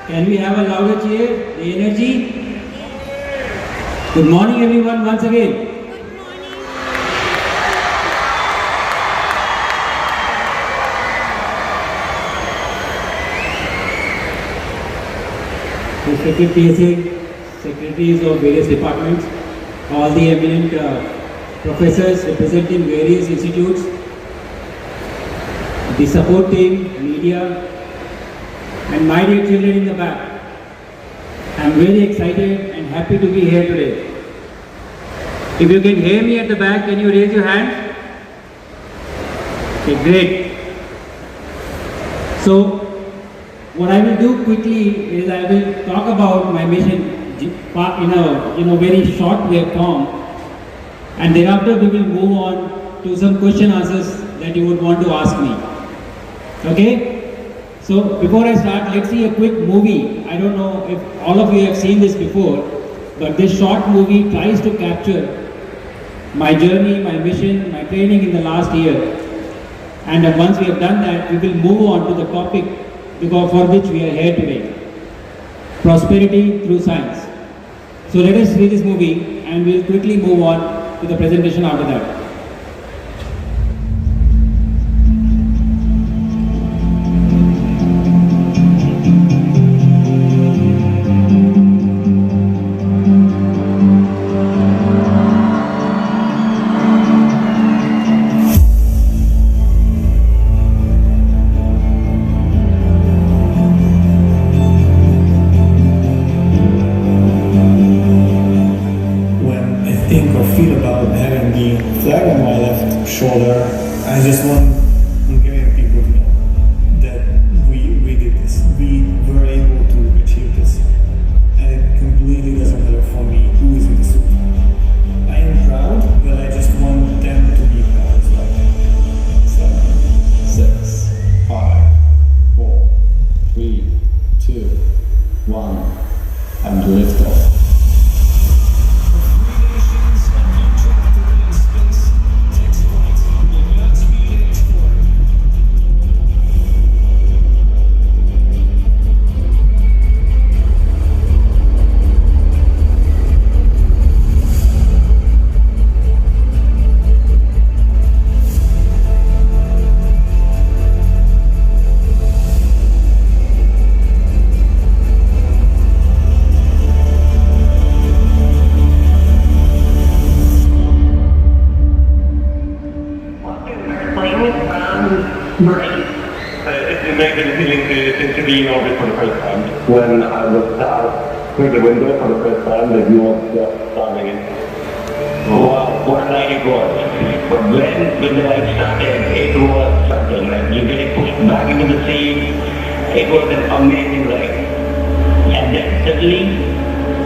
Can we have a louder cheer? The energy? Good morning everyone once again. The secretaries of various departments, all the eminent professors representing various institutes, the support team, media, and my dear children in the back. I am very excited and happy to be here today. If you can hear me at the back, can you raise your hand? Okay, great. So, what I will do quickly is I will talk about my mission in a very short way form, and thereafter we will move on to some question answers that you would want to ask me. Okay? So before I start, let's see a quick movie. I don't know if all of you have seen this before, but this short movie tries to capture my journey, my mission, my training in the last year. And once we have done that, we will move on to the topic for which we are here today. Prosperity through science. So let us see this movie and we'll quickly move on to the presentation after that. Feel about having the flag it's an amazing feeling to be in orbit for the first time. When I looked out through the window for the first time, the view was just stunning. Wow, what a night it was. But when the night started, it was something like you get pushed back into the sea. It was an amazing ride. And then suddenly,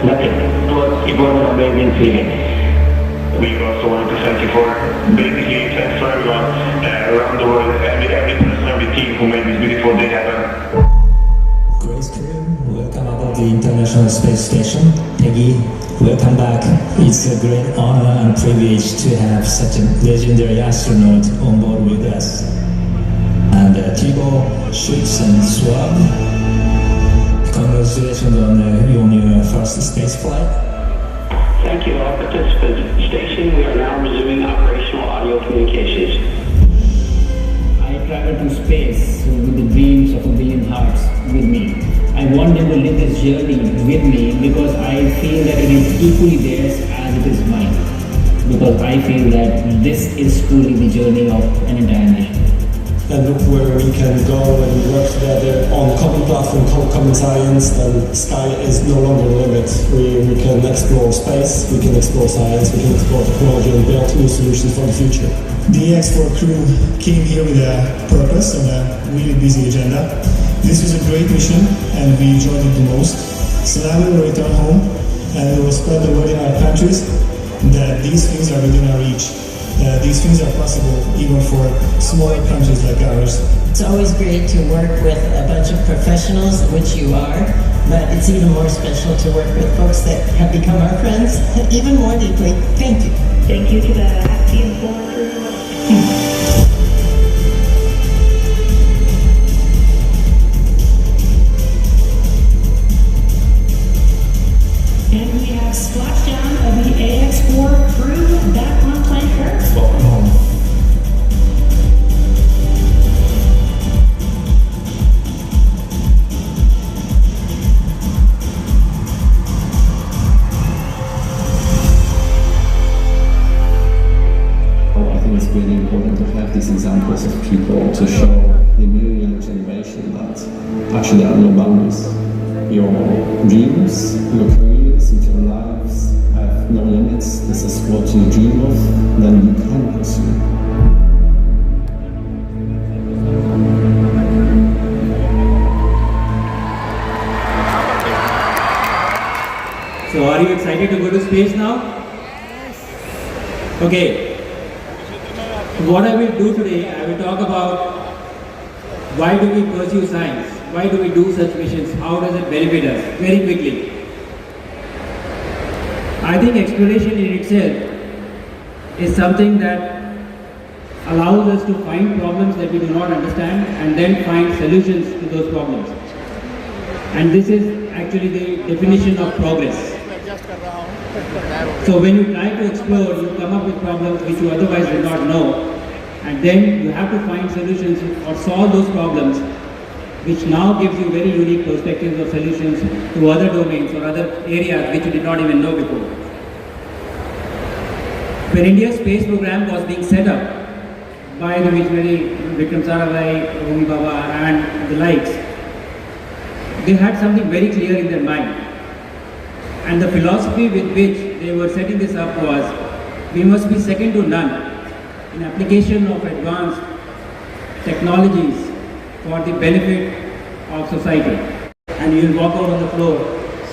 nothing. It was an amazing feeling. We also want to thank you for basically thanks to everyone around the world, every person, every team who made this beautiful day happen. Grace crew, welcome aboard the International Space Station. Peggy, welcome back. It's a great honor and privilege to have such a legendary astronaut on board with us. And Thibaut, Schutz and Swab, congratulations on your first space flight. Thank you, all participants. Station, we are now resuming operational audio communications. I travel to space with the dreams of a billion hearts with me. I want them to live this journey with me because I feel that it is equally theirs as it is mine. Because I feel that this is truly the journey of an entire nation. And look where we can go when we work together on common platform, common science, then sky is no longer a limit. We can explore space, we can explore science, we can explore technology and build new solutions for the future. The Export crew came here with a purpose and a really busy agenda. This was a great mission and we enjoyed it the most. So now we will return home and we will spread the word in our countries that these things are within our reach. These things are possible even for smaller countries like ours. It's always great to work with a bunch of professionals, which you are, but it's even more special to work with folks that have become our friends even more deeply. Thank you. Thank you to the Actium crew. And we have splashdown of the AX4 crew back on planet Earth. Welcome home. I think it's really important to have these examples of people to show the new young generation that actually there are no boundaries. Your dreams, your careers, and your lives have no limits. This is what you dream of, then you can pursue. So are you excited to go to space now? Okay. What I will do today, I will talk about why do we pursue science? Why do we do such missions? How does it benefit us? Very quickly. I think exploration in itself is something that allows us to find problems that we do not understand and then find solutions to those problems. And this is actually the definition of progress. So when you try to explore, you come up with problems which you otherwise did not know, and then you have to find solutions or solve those problems, which now gives you very unique perspectives of solutions to other domains or other areas which you did not even know before. When India's space program was being set up by the visionary Vikram Sarabhai, Homi Baba and the likes, they had something very clear in their mind. And the philosophy with which they were setting this up was, we must be second to none in application of advanced technologies for the benefit of society. And you will walk out on the floor,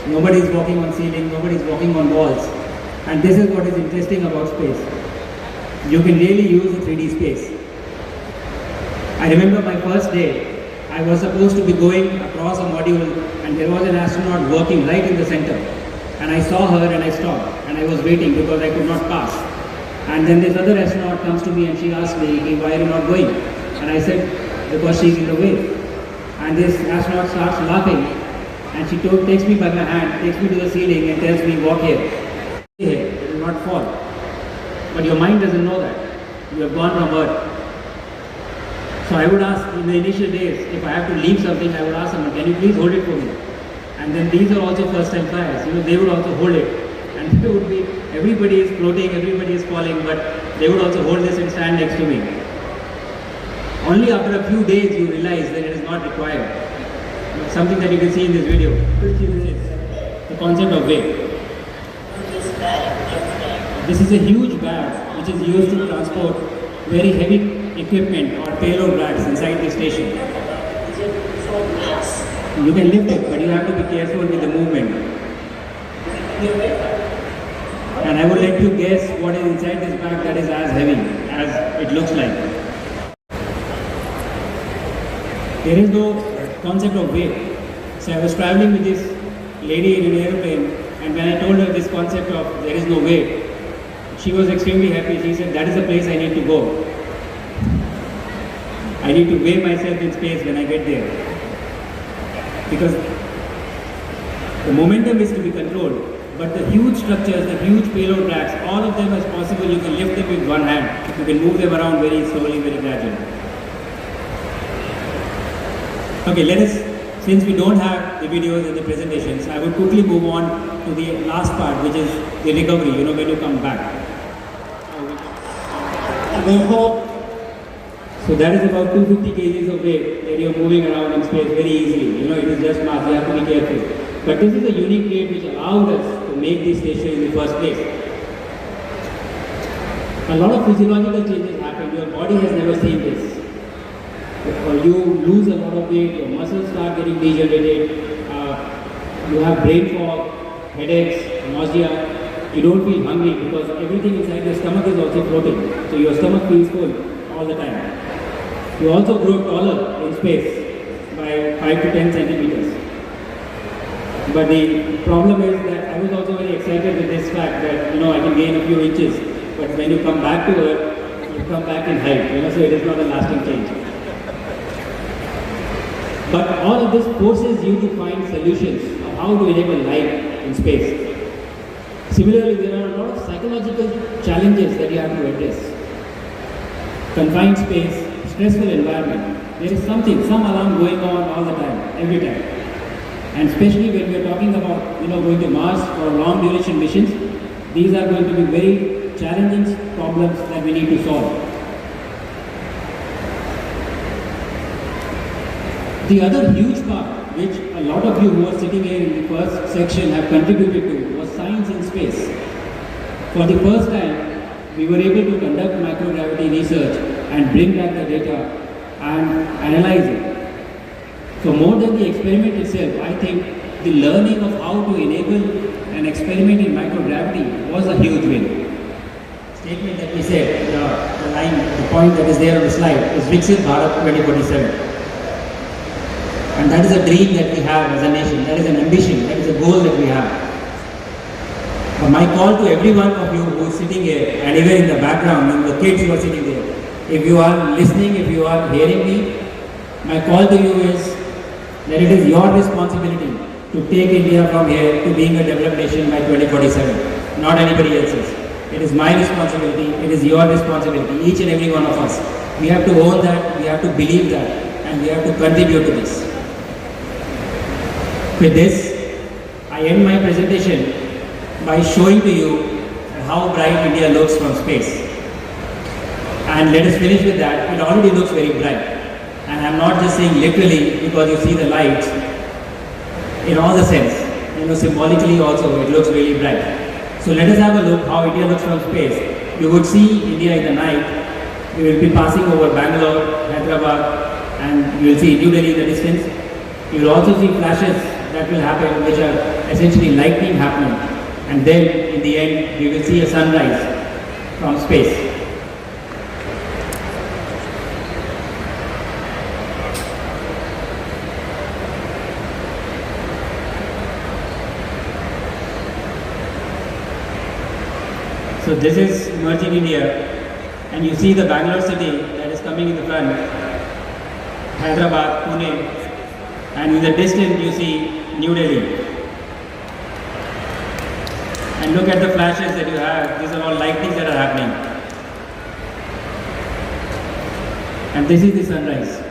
nobody is walking on ceiling, nobody is walking on walls. And this is what is interesting about space. You can really use the 3D space. I remember my first day, I was supposed to be going across a module and there was an astronaut working right in the center. And I saw her and I stopped and I was waiting because I could not pass. And then this other astronaut comes to me and she asked me, hey, why are you not going? And I said, because she's in the way. And this astronaut starts laughing and she takes me by my hand, takes me to the ceiling and tells me, walk here. It will not fall. But your mind doesn't know that. You have gone from Earth. So I would ask in the initial days, if I have to leave something, I would ask someone, can you please hold it for me? And then these are also first time flyers, they would also hold it. And it would be, everybody is floating, everybody is falling, but they would also hold this and stand next to me. Only after a few days you realize that it is not required. Something that you can see in this video, which is the concept of weight. This is a huge bag which is used to transport very heavy equipment or payload bags inside the station. You can lift it, but you have to be careful with the movement. And I would like to guess what is inside this bag that is as heavy as it looks like. There is no concept of weight. So I was traveling with this lady in an airplane, and when I told her this concept of there is no weight, she was extremely happy. She said, that is the place I need to go. I need to weigh myself in space when I get there. Because the momentum is to be controlled, but the huge structures, the huge payload racks, all of them as possible, you can lift them with one hand. You can move them around very slowly, very gradually. Okay, since we don't have the videos and the presentations, I would quickly move on to the last part, which is the recovery, when you come back. So that is about 250 kgs of weight that you're moving around in space very easily. It is just mass, you have to be careful. But this is a unique trait which allowed us to make this station in the first place. A lot of physiological changes happen. Your body has never seen this. You lose a lot of weight, your muscles start getting degenerated, you have brain fog, headaches, nausea. You don't feel hungry because everything inside your stomach is also floating. So your stomach feels full all the time. You also grow taller in space by 5 to 10 centimeters. But the problem is that I was also very excited with this fact that I can gain a few inches. But when you come back to Earth, you come back in height. So it is not a lasting change. But all of this forces you to find solutions of how to enable life in space. Similarly, there are a lot of psychological challenges that you have to address. Confined space, stressful environment. There is some alarm going on all the time, every time. And especially when we are talking about, going to Mars for long duration missions, these are going to be very challenging problems that we need to solve. The other huge part, which a lot of you who are sitting here in the first section have contributed to, was science in space. For the first time, we were able to conduct microgravity research and bring back the data and analyze it. So more than the experiment itself, I think the learning of how to enable an experiment in microgravity was a huge win. Statement that we said, the point that is there on the slide is Viksit Bharat 2047. And that is a dream that we have as a nation, that is an ambition, that is a goal that we have. My call to every one of you who is sitting here and even in the background, and the kids who are sitting there, if you are listening, if you are hearing me, my call to you is that it is your responsibility to take India from here to being a developed nation by 2047, not anybody else's. It is my responsibility, it is your responsibility, each and every one of us. We have to own that, we have to believe that, and we have to contribute to this. With this, I end my presentation by showing to you how bright India looks from space. And let us finish with that. It already looks very bright. And I'm not just saying literally because you see the lights. In all the sense, symbolically also it looks really bright. So let us have a look how India looks from space. You would see India in the night. You will be passing over Bangalore, Hyderabad, and you will see New Delhi in the distance. You will also see flashes that will happen, which are essentially lightning happening. And then, in the end, we will see a sunrise from space. So this is emerging India, and you see the Bangalore city that is coming in the front, Hyderabad, Pune, and in the distance you see New Delhi. And look at the flashes that you have. These are all lightnings that are happening. And this is the sunrise.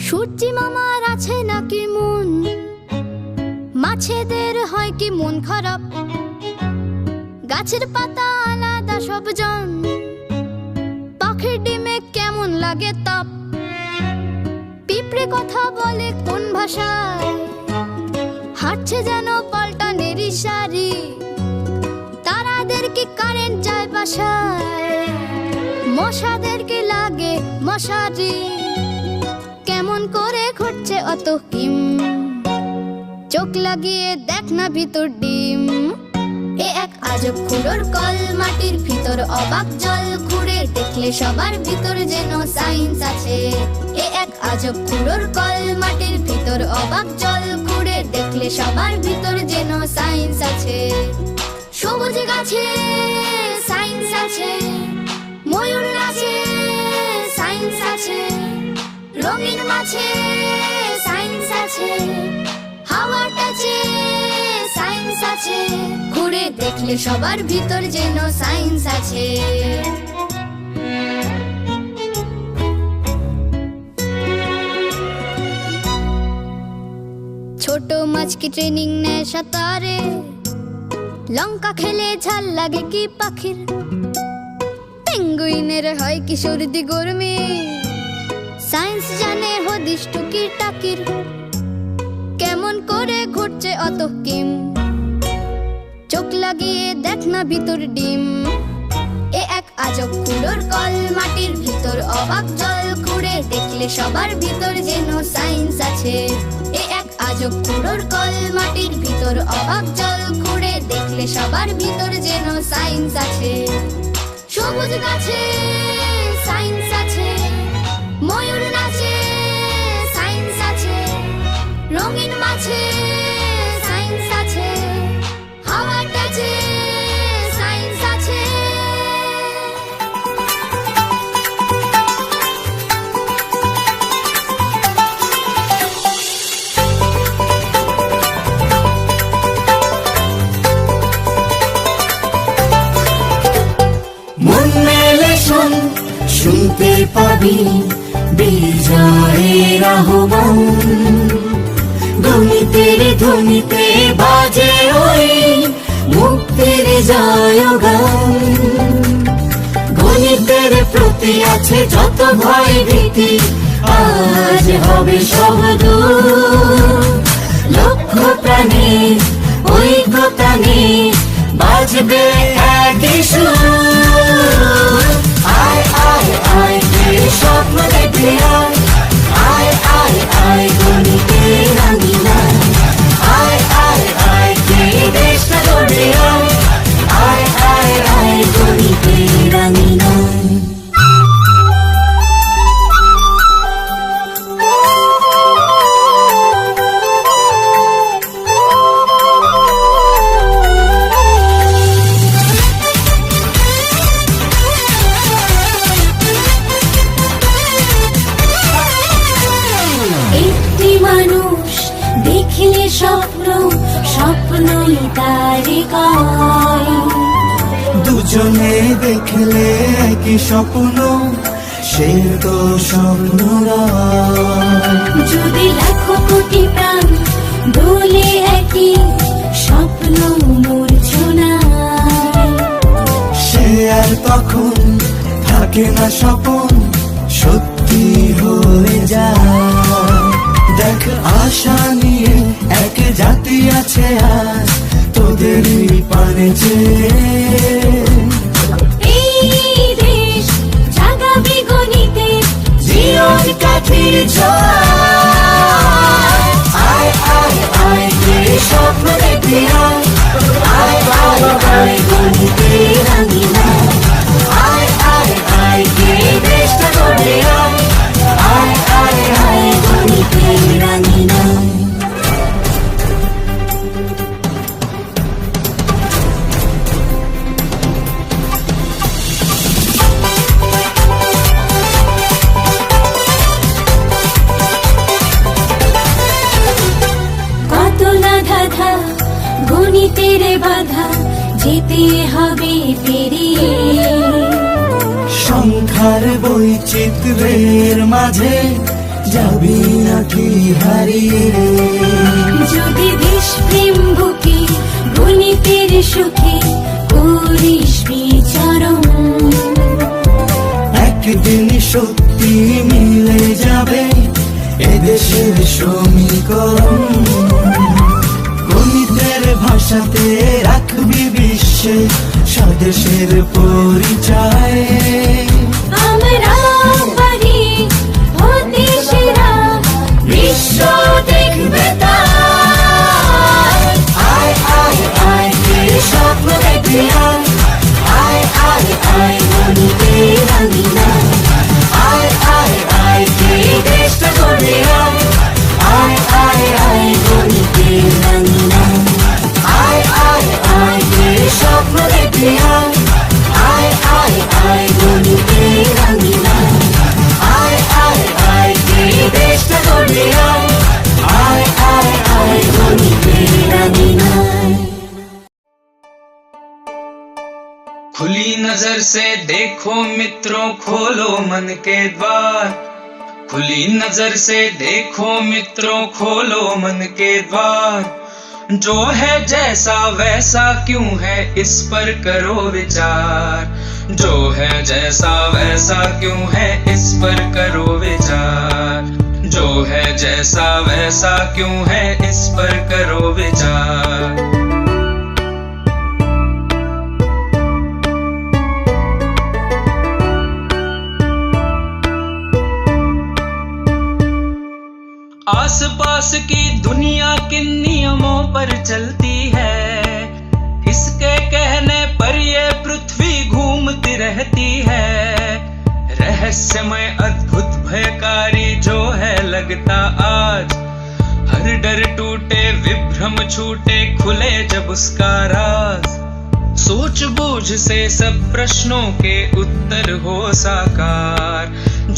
সূর্যি মামার আছে নাকি মন, মাছেদের হয় কি মন খারাপ, গাছের পাতা আলাদা সবজন, পাখির ডিমে কেমন লাগে তাপ, পিঁপড়ে কথা বলে কোন ভাষায়, হাঁটছে যেন পাল্টানের ইশারি, তারাদের কি কারেন্ট যায় বাসায়, মশাদের কি লাগে মশারি, কেমন করে ঘটছে অত হিম, চোখ লাগিয়ে দেখ না ভিতর ডিম। এ এক আজব খুঁড়োর কল, মাটির ভিতর অবাক জল, খুঁড়ে দেখলে সবার ভিতর যেন সায়েন্স আছে। এ এক আজব খুঁড়োর কল, মাটির ভিতর অবাক জল, খুঁড়ে দেখলে সবার ভিতর যেন সায়েন্স আছে। সবুজ গাছে সায়েন্স আছে, ময়ূর নাচে সায়েন্স আছে, রঙিন মাছে সায়েন্স আছে, হাওয়ার কাছে সায়েন্স আছে, ঘুরে দেখলে সবার ভিতর যেন সায়েন্স আছে। ছোট মাছ কি ট্রেনিং নেয় সাঁতারে, লঙ্কা খেলে ঝাল লাগে কি পাখির, পেঙ্গুইনের হয় কি সর্দি গরমি, সায়েন্স জানে হদিস টুকি টাকির, কেমন করে ঘুরছে অত কিম, চোখ লাগিয়ে দেখ না ভিতর ডিম। এ এক আজব খুঁড়োর কল, মাটির ভিতর অবাক জল, খুঁড়ে দেখলে সবার ভিতর যেন সায়েন্স আছে। এ এক আজব খুঁড়োর কল, মাটির ভিতর অবাক জল, খুঁড়ে দেখলে সবার ভিতর যেন সায়েন্স আছে। সবুজ গাছে সায়েন্স আছে, ময়ূর নাচে সায়েন্স আছে, রঙিন মাছে সায়েন্স আছে, হাওয়ার কাছে সায়েন্স আছে। মন মেলে শোন, শুনতে পাবি বিজয়ের আহ্বান, গণিতের ধ্বনিতে বাজে ওই মুক্তির জয়গান। গণিতের প্রতি আছে যত ভয় ভীতি, আজ হবে সব দূর। লক্ষ্য প্রাণে ঐক্যতা নিয়ে বাজবে একই সুর। আয় আয় আয় স্বপ্ন দেখে আয়, আয় আয় আয় গণিতের আঙিনায়, আয় আয় আয় কে দেশটা গড়ে আয়, আয় আয় আয় গণিতের আঙিনায়। দুজনে দেখলে একই স্বপ্ন, সে তো স্বপ্ন যদি লাখো কোটি প্রাণ দোলে একই স্বপ্ন মূর্ছনায়, সে আর তখন থাকে না স্বপন, সত্যি হয়ে যায়। দেখ আশা নিয়ে এক জাতি আছে আজ তোদের পানে চেয়ে। এই দেশ জাগাবে গণিতে জীবন কাঠির ছোঁয়ায়। আয় আয় আয় কে স্বপ্ন দেখে আয়, আয় আয় আয় গণিতের আঙিনায়, আয় আয় আয় কে দেশটা গড়ে আয়, আয় আয় আয় গণিতের আঙিনায়। গণিতের বাধা যেতে হবে পেরিয়ে, সংখ্যার বৈচিত্র্যের মাঝে যাবি নাকি হারিয়ে যদি দেশ প্রেম বুকে গণিতের সুখে করিস বিচরণ একদিন সত্যি মিলে যাবে এদেশের সমীকরণ গণিতের ভাষাতে রাখবি বিশ্বে স্বদেশের পরিচয় আমরা পারি হতে সেরা বিশ্ব দেখবে তাই আয় আয় আয় কে স্বপ্ন দেখবি আয় আয় আয় আয় গণিতের আঙিনা আয় আয় আয় কে দেশটা গড়ে আয় আয় আয় আয় গণিতের আঙিনা আয় আয় আয় কে স্বপ্ন দেখবি আয় আয় আয় আয় গণিতের আঙিনা আয় আয় আয় কে দেশটা গড়ে আয় আয় আয় আয় গণিতের আঙিনা खुली नजर से देखो मित्रों खोलो मन के द्वार खुली नजर से देखो मित्रों खोलो मन के द्वार जो है जैसा वैसा क्यों है इस पर करो विचार जो है जैसा वैसा क्यों है इस पर करो विचार जो है जैसा वैसा क्यों है इस पर करो विचार आसपास की दुनिया किन नियमों पर चलती है इसके कहने पर ये पृथ्वी घूमती रहती है रहस्यमय अद्भुत भयकारी जो है लगता आज हर डर टूटे विभ्रम छूटे खुले जब उसका राज सोच बूझ से सब प्रश्नों के उत्तर हो साकार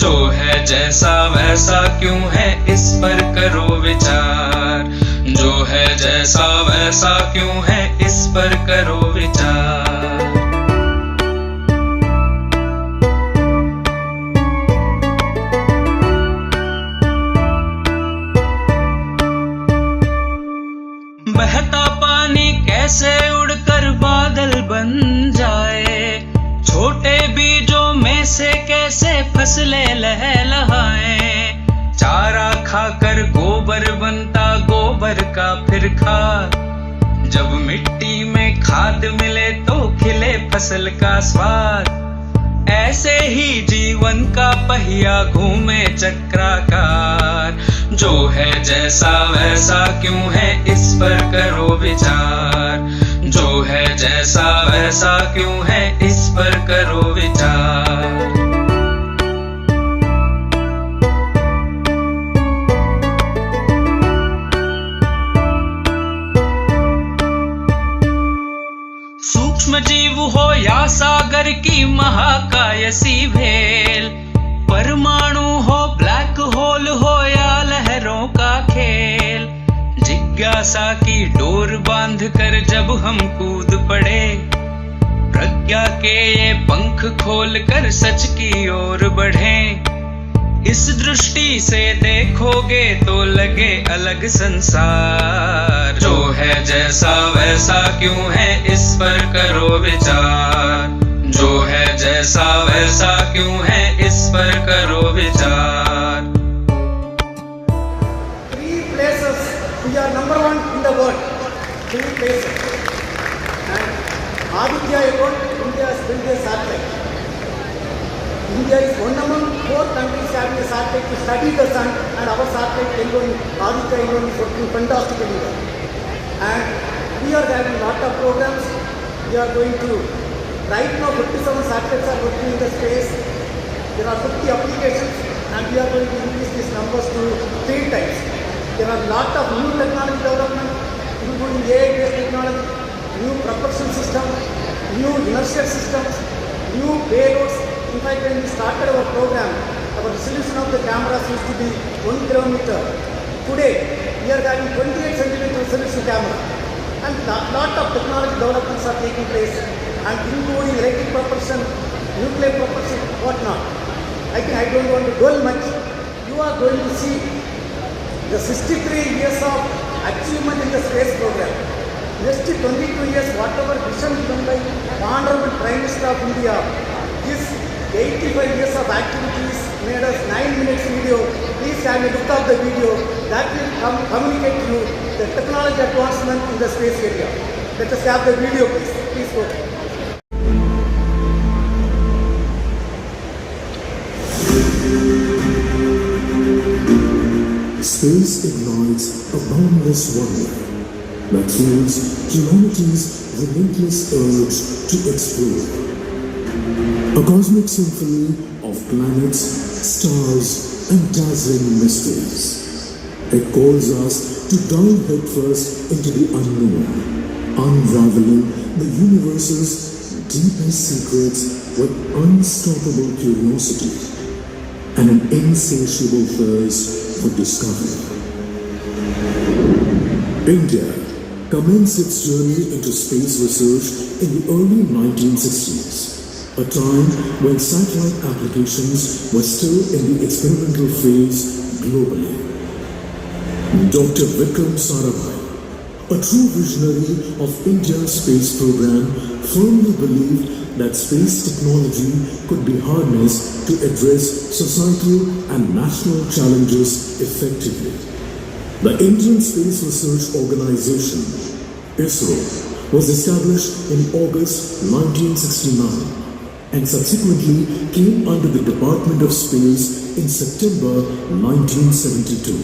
जो है जैसा वैसा क्यों है इस पर करो विचार जो है जैसा वैसा क्यों है इस पर करो विचार बहता पानी कैसे उड़कर बादल बन जाए छोटे बीजों में से कैसे फसलें लहलहाएं चारा खाकर गोबर बनता गोबर का फिर खाद जब मिट्टी में खाद मिले तो खिले फसल का स्वाद ऐसे ही जीवन का पहिया घूमे चक्राकार जो है जैसा वैसा क्यों है इस पर करो विचार जो है जैसा वैसा क्यों है इस पर करो विचार सूक्ष्म जीव हो या सागर की महाकायसी भेल परमाणु हो ब्लैक होल हो या लहरों का खेल जिज्ञासा की डोर बांध कर जब हम कूद पड़े प्रज्ञा के ये पंख खोल कर सच की ओर बढ़े इस दृष्टि से देखोगे तो लगे अलग संसार जो है जैसा वैसा क्यों है इस पर करो विचार जो है जैसा वैसा क्यों है इस पर करो विचार Three places we are number one in the world. 3 places. And Aditya alone, India has built a satellite. India is one among 4 countries having a satellite to study the sun, and our satellite alone, Aditya alone, is working fantastically well. And we are having a lot of programs. We are going to, right now 57 satellites are working in the space. There are 50 applications, and we are going to increase these numbers to 3 times. There are a lot of new technology development, including AI-based technology, new propulsion systems, new inertial systems, new payloads. In fact, when we started our program, our resolution of the cameras used to be 1 kilometer. Today, we are having 28 centimeter resolution camera. And a lot of technology developments are taking place, and including electric propulsion, nuclear propulsion, whatnot. I think I don't want to dwell much. You are going to see the 63 years of achievement in the space program. Next 22 years, whatever vision given by Honorable Prime Minister of India, this 85 years of activities made us 9 minutes video. Please have a look of the video. That will communicate to you the technology advancement in the space area. Let us have the video, please. Please go. Space ignites a boundless wonder that fuels humanity's relentless urge to explore. A cosmic symphony of planets, stars, and dazzling mysteries. It calls us to dive headfirst into the unknown, unraveling the universe's deepest secrets with unstoppable curiosity and an insatiable thirst for discovery. India commenced its journey into space research in the early 1960s, a time when satellite applications were still in the experimental phase globally. Dr. Vikram Sarabhai, a true visionary of India's space program, firmly believed that space technology could be harnessed to address societal and national challenges effectively. The Indian Space Research Organization, ISRO, was established in August 1969 and subsequently came under the Department of Space in September 1972.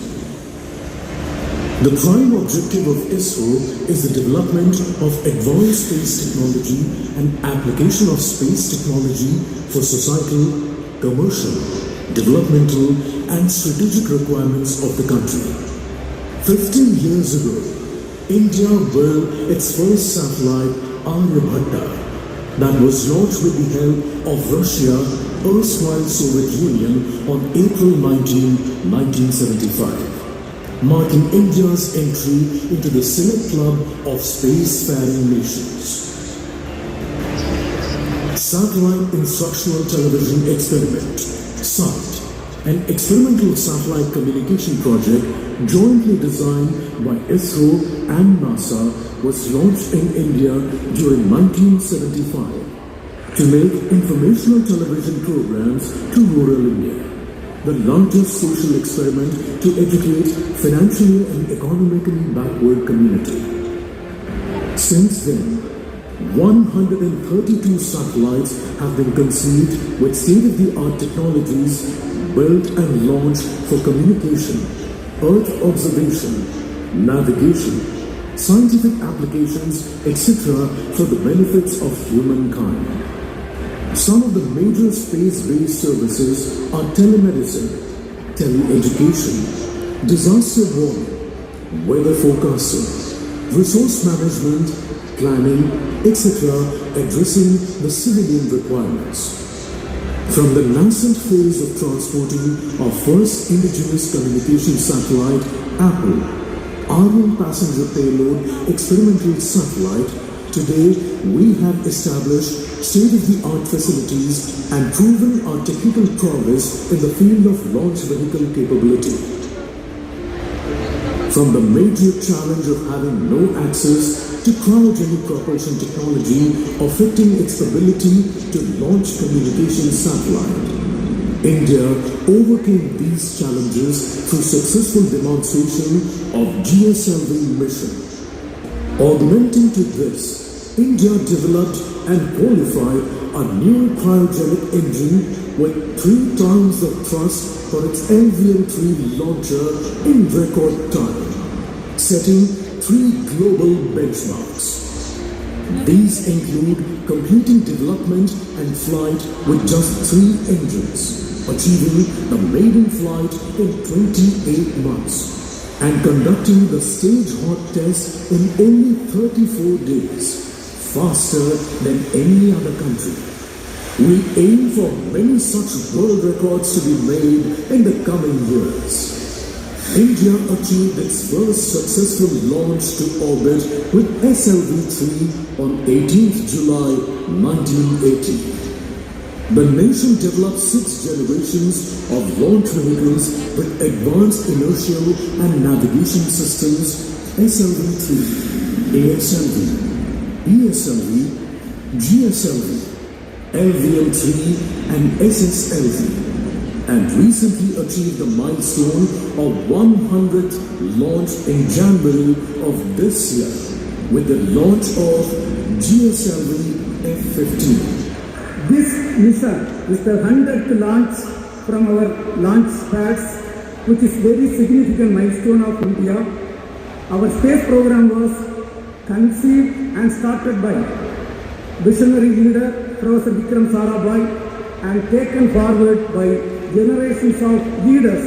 The prime objective of ISRO is the development of advanced space technology and application of space technology for societal, commercial, developmental, and strategic requirements of the country. 15 years ago, India built its first satellite, Aryabhatta, that was launched with the help of Russia, erstwhile Soviet Union, on April 19, 1975. Marking India's entry into the select club of spacefaring nations. Satellite Instructional Television Experiment, SAT, an experimental satellite communication project jointly designed by ISRO and NASA, was launched in India during 1975 to make informational television programs to rural India, the largest social experiment to educate financially and economically backward community. Since then, 132 satellites have been conceived with state-of-the-art technologies built and launched for communication, Earth observation, navigation, scientific applications, etc. for the benefits of humankind. Some of the major space-based services are telemedicine, tele-education, disaster warning, weather forecasting, resource management, planning, etc. addressing the civilian requirements. From the nascent phase of transporting our first indigenous communication satellite, Apple, Aryan passenger payload experimental satellite, today we have established state-of-the-art facilities and proven our technical prowess in the field of launch vehicle capability. From the major challenge of having no access to cryogenic propulsion technology affecting its ability to launch communication satellite, India overcame these challenges through successful demonstration of GSLV mission. Augmenting to this, India developed and qualified a new cryogenic engine with 3 times the thrust for its LVM-3 launcher in record time, setting 3 global benchmarks. These include completing development and flight with just 3 engines, achieving the maiden flight in 28 months, and conducting the stage hot test in only 34 days, faster than any other country. We aim for many such world records to be made in the coming years. India achieved its first successful launch to orbit with SLV-3 on 18th July 1980. The nation developed 6 generations of launch vehicles with advanced inertial and navigation systems SLV-3, ASLV, ESLV, GSLV, LVM-3 and SSLV, and recently achieved the milestone of 100th launch in January of this year with the launch of GSLV F-15. This mission is the 100th launch from our launch pads, which is very significant milestone of India. Our space program was conceived and started by visionary leader Professor Vikram Sarabhai and taken forward by generations of leaders.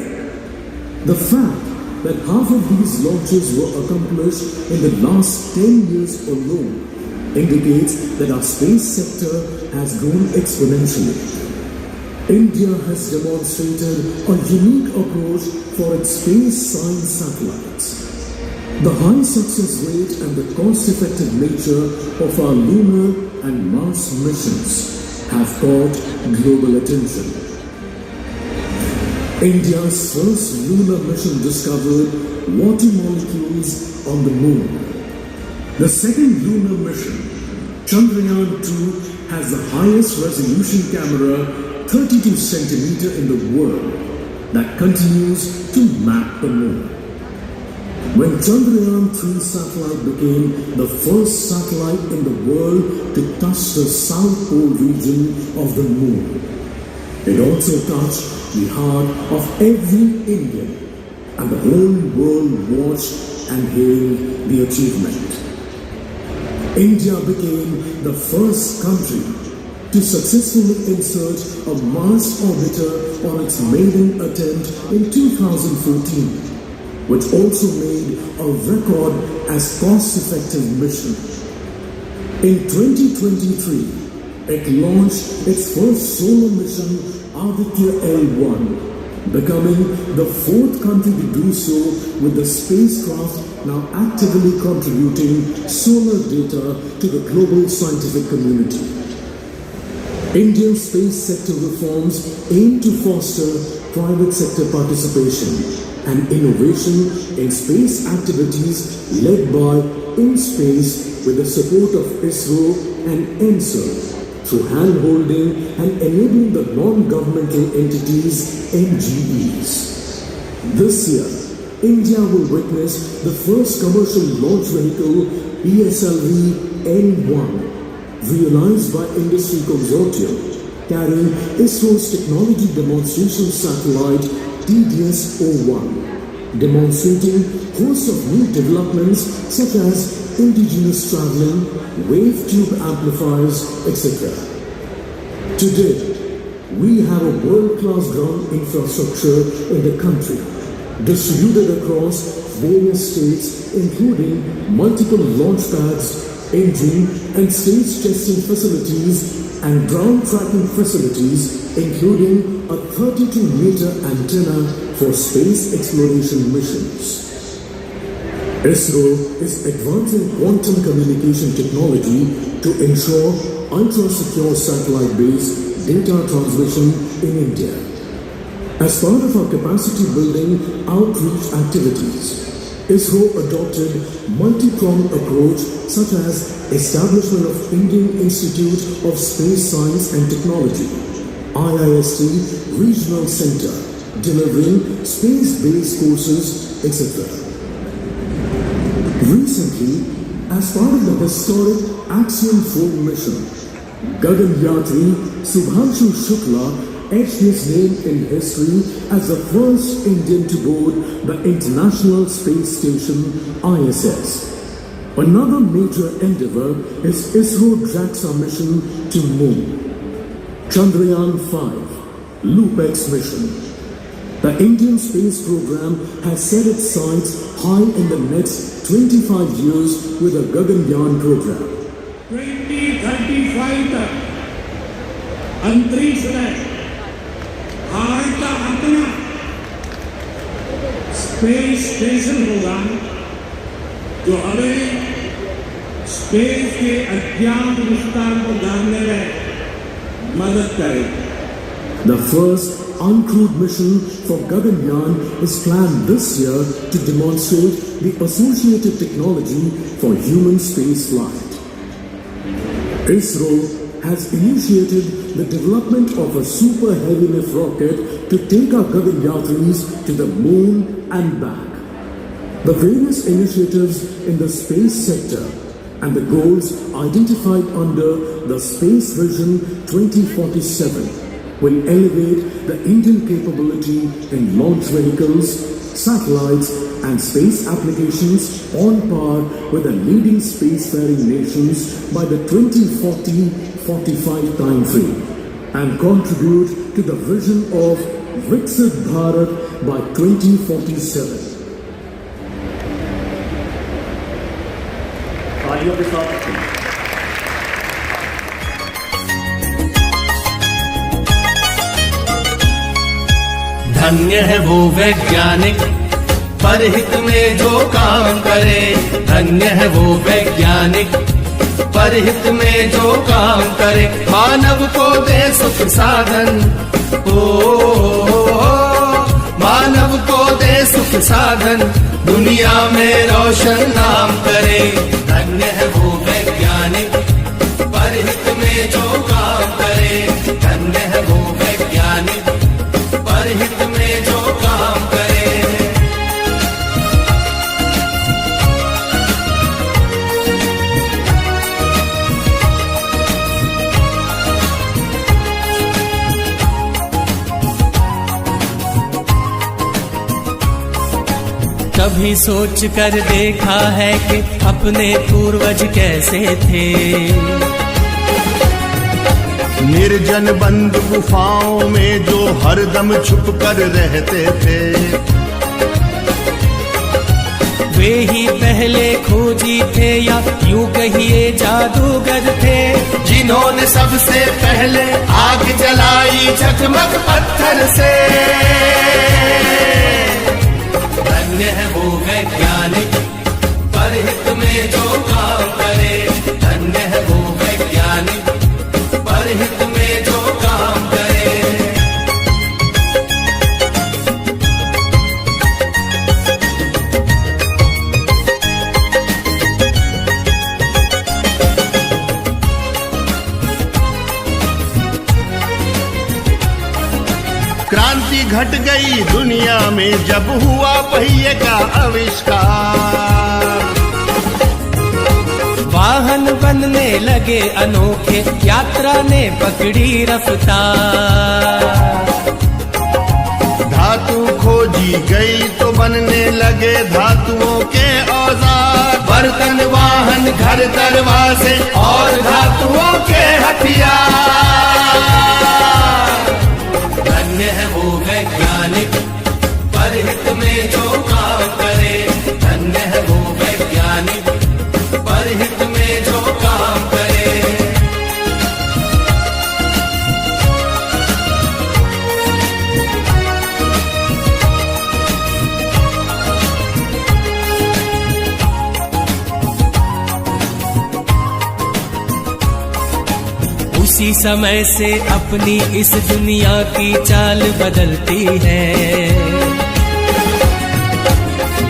The fact that half of these launches were accomplished in the last 10 years alone indicates that our space sector has grown exponentially. India has demonstrated a unique approach for its space science satellites. The high success rate and the cost-effective nature of our lunar and Mars missions have caught global attention. India's first lunar mission discovered water molecules on the moon. The second lunar mission, Chandrayaan-2, has the highest resolution camera, 32 centimeter in the world, that continues to map the moon. When Chandrayaan-3 satellite became the first satellite in the world to touch the South Pole region of the moon, it also touched the heart of every Indian, and the whole world watched and hailed the achievement. India became the first country to successfully insert a Mars orbiter on its maiden attempt in 2014, which also made a record as cost-effective mission. In 2023, it launched its first solar mission, Aditya L1, becoming the 4th country to do so, with the spacecraft now actively contributing solar data to the global scientific community. Indian space sector reforms aim to foster private sector participation and innovation in space activities led by InSpace with the support of ISRO and ENSA, through hand-holding and enabling the non-governmental entities, NGEs. This year, India will witness the first commercial launch vehicle, PSLV-N1, realized by Industry Consortium, carrying ISRO's Technology Demonstration Satellite, TDS-01, demonstrating hosts of new developments such as indigenous traveling, wave tube amplifiers, etc. Today, we have a world-class ground infrastructure in the country, distributed across various states, including multiple launch pads, engine and stage testing facilities, and ground tracking facilities, including a 32-meter antenna for space exploration missions. ISRO is advancing quantum communication technology to ensure ultra-secure satellite-based data transmission in India. As part of our capacity building outreach activities, ISRO adopted multi-pronged approach such as establishment of Indian Institute of Space Science and Technology, IIST Regional Center, delivering space-based courses, etc. Recently, as part of the historic Axiom 4 mission, Gagan Yatri Subhanshu Shukla etched his name in history as the first Indian to board the International Space Station ISS. Another major endeavor is ISRO JAXA mission to Moon. Chandrayaan-5 LoopX mission. The Indian space program has set its sights high in the next 25 years with the Gaganyaan program. 2035 तक अंतरिक्ष में भारत का अपना space station होगा, जो हमें space के अज्ञात विस्तार को जानने में मदद करे। The first uncrewed mission for Gaganyaan is planned this year to demonstrate the associated technology for human space flight. ISRO has initiated the development of a super heavy lift rocket to take our Gaganyatris to the moon and back. The various initiatives in the space sector and the goals identified under the Space Vision 2047 will elevate the Indian capability in launch vehicles, satellites and space applications on par with the leading spacefaring nations by the 2040-45 time frame and contribute to the vision of Viksit Bharat by 2047. धन्य है वो वैज्ञानिक परहित में जो काम करे, धन्य है वो वैज्ञानिक परहित में जो काम करे, मानव को दे सुख साधन, ओ मानव को दे सुख साधन, दुनिया में रोशन नाम करे। धन्य है वो वैज्ञानिक परहित में जो काम करे, धन्य है वो वैज्ञानिक परहित में जो काम करे। कभी सोच कर देखा है कि अपने पूर्वज कैसे थे, निर्जन बंद गुफाओं में जो हरदम छुप कर रहते थे, वे ही पहले खोजी थे या यूं कहिए जादूगर थे, जिन्होंने सबसे पहले आग जलाई चकमक पत्थर से। धन्य है वो वैज्ञानिक परहित में जो काम करे, धन्य है वो वैज्ञानिक परहित में जो काम करे। क्रांति घट गई दुनिया में जब हुआ पहिए का आविष्कार, वाहन बनने लगे अनोखे, यात्रा ने पकड़ी रफ्तार, धातु खोजी गई तो बनने लगे धातुओं के औजार, बर्तन वाहन घर दरवाजे और धातुओं के हथियार। धन्य है वो वैज्ञानिक परहित में जो काम करे, धन्य है वो वैज्ञानिक परहित में जो काम करे। उसी समय से अपनी इस दुनिया की चाल बदलती है,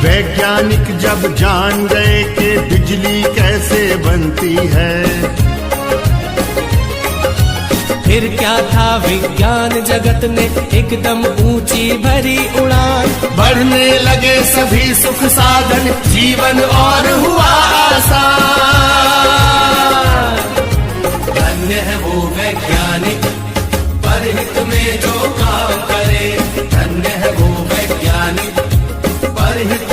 वैज्ञानिक जब जान गए कि बिजली कैसे बनती है, फिर क्या था विज्ञान जगत ने एकदम ऊंची भरी उड़ान, बढ़ने लगे सभी सुख साधन, जीवन और हुआ आसान। धन्य है वो वैज्ञानिक परहित में जो काम करे, धन्य है वो वैज्ञानिक परहित